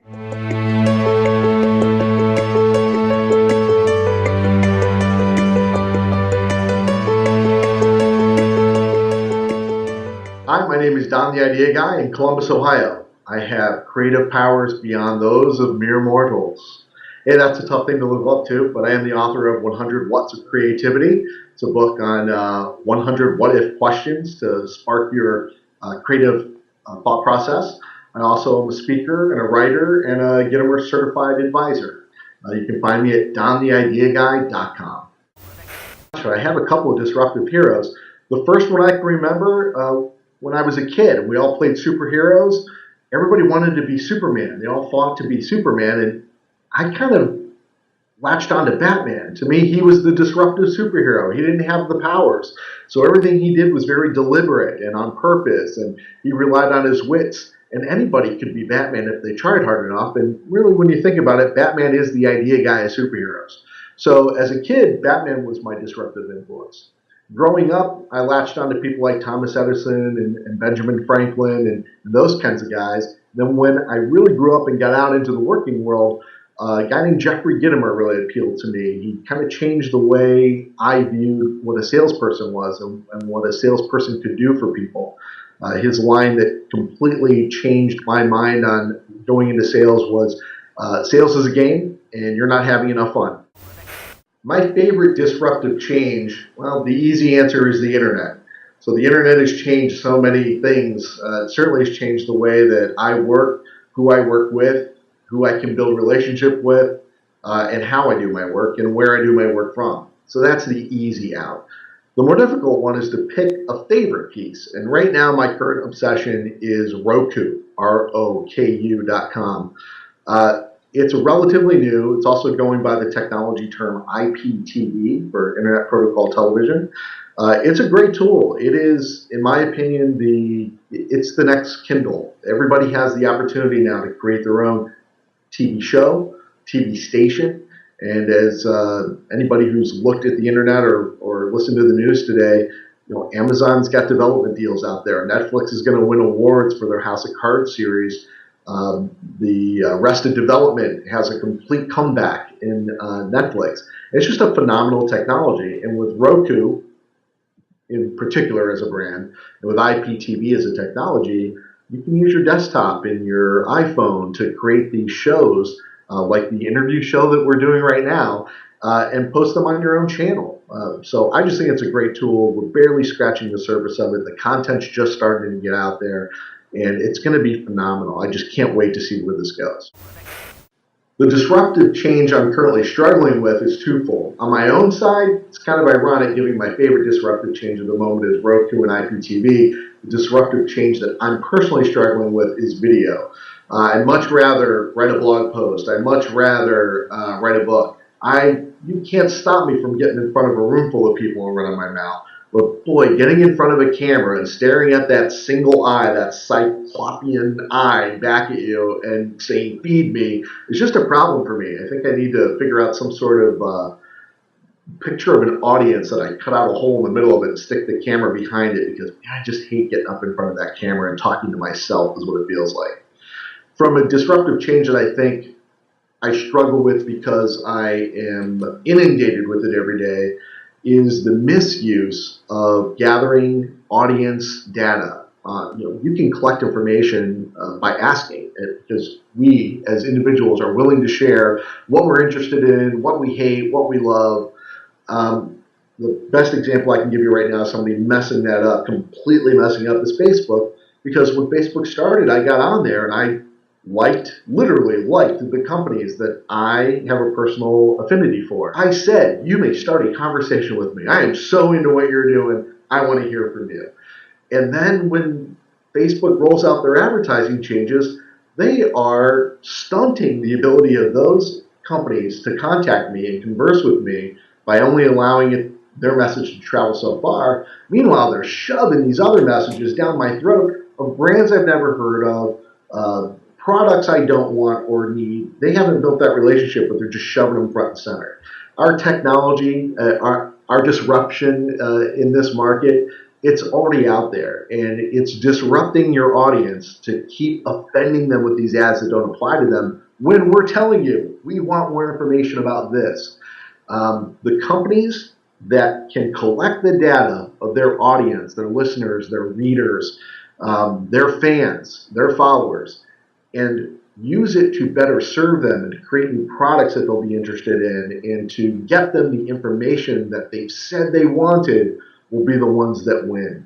Hi, my name is Don the Idea Guy in Columbus, Ohio. I have creative powers beyond those of mere mortals. Hey, that's a tough thing to live up to, but I am the author of 100 What's of Creativity. It's a book on 100 what-if questions to spark your creative thought process. I also am a speaker and a writer and a Gettimer certified advisor. You can find me at dontheideaguy.com. I have a couple of disruptive heroes. The first one I can remember, when I was a kid, we all played superheroes. Everybody wanted to be Superman. They all fought to be Superman, and I kind of latched on to Batman. To me, he was the disruptive superhero. He didn't have the powers, so everything he did was very deliberate and on purpose, and he relied on his wits. And anybody could be Batman if they tried hard enough. And really, when you think about it, Batman is the idea guy of superheroes. So as a kid, Batman was my disruptive influence. Growing up, I latched on to people like Thomas Edison and Benjamin Franklin and those kinds of guys. Then when I really grew up and got out into the working world, a guy named Jeffrey Gitomer really appealed to me. He kind of changed the way I viewed what a salesperson was and what a salesperson could do for people. His line that completely changed my mind on going into sales was, sales is a game and you're not having enough fun. My favorite disruptive change, well, the easy answer is the internet. So the internet has changed so many things. It certainly has changed the way that I work, who I work with, who I can build relationship with, and how I do my work and where I do my work from. So that's the easy out. The more difficult one is to pick a favorite piece. And right now my current obsession is Roku, ROKU.com. It's relatively new. It's also going by the technology term IPTV for Internet Protocol Television. It's a great tool. It is, in my opinion, it's the next Kindle. Everybody has the opportunity now to create their own TV show, TV station. And as anybody who's looked at the internet or listened to the news today, you know, Amazon's got development deals out there. Netflix is going to win awards for their House of Cards series. The Arrested Development has a complete comeback in Netflix. It's just a phenomenal technology. And with Roku, in particular as a brand, and with IPTV as a technology, you can use your desktop and your iPhone to create these shows, like the interview show that we're doing right now, and post them on your own channel. So I just think it's a great tool. We're barely scratching the surface of it. The content's just starting to get out there. And it's going to be phenomenal. I just can't wait to see where this goes. The disruptive change I'm currently struggling with is twofold. On my own side, it's kind of ironic giving my favorite disruptive change of the moment is Roku and IPTV. The disruptive change that I'm personally struggling with is video. I'd much rather write a blog post. I'd much rather write a book. You can't stop me from getting in front of a room full of people and running my mouth. But boy, getting in front of a camera and staring at that single eye, that cyclopean eye back at you and saying, feed me, is just a problem for me. I think I need to figure out some sort of picture of an audience that I cut out a hole in the middle of it and stick the camera behind it, because I just hate getting up in front of that camera and talking to myself is what it feels like. From a disruptive change that I think I struggle with because I am inundated with it every day is the misuse of gathering audience data. You can collect information by asking, because we as individuals are willing to share what we're interested in, what we hate, what we love. The best example I can give you right now is somebody messing that up, completely messing up, is Facebook, because when Facebook started, I got on there and I literally liked the companies that I have a personal affinity for. I said, you may start a conversation with me. I am so into what you're doing. I want to hear from you. And then when Facebook rolls out their advertising changes, they are stunting the ability of those companies to contact me and converse with me by only allowing their message to travel so far. Meanwhile, they're shoving these other messages down my throat of brands I've never heard of, products I don't want or need. They haven't built that relationship, but they're just shoving them front and center. Our technology, our disruption in this market it's already out there, and it's disrupting your audience to keep offending them with these ads that don't apply to them when we're telling you we want more information about this. The companies that can collect the data of their audience, their listeners, their readers, their fans, their followers, and use it to better serve them and to create new products that they'll be interested in and to get them the information that they've said they wanted will be the ones that win.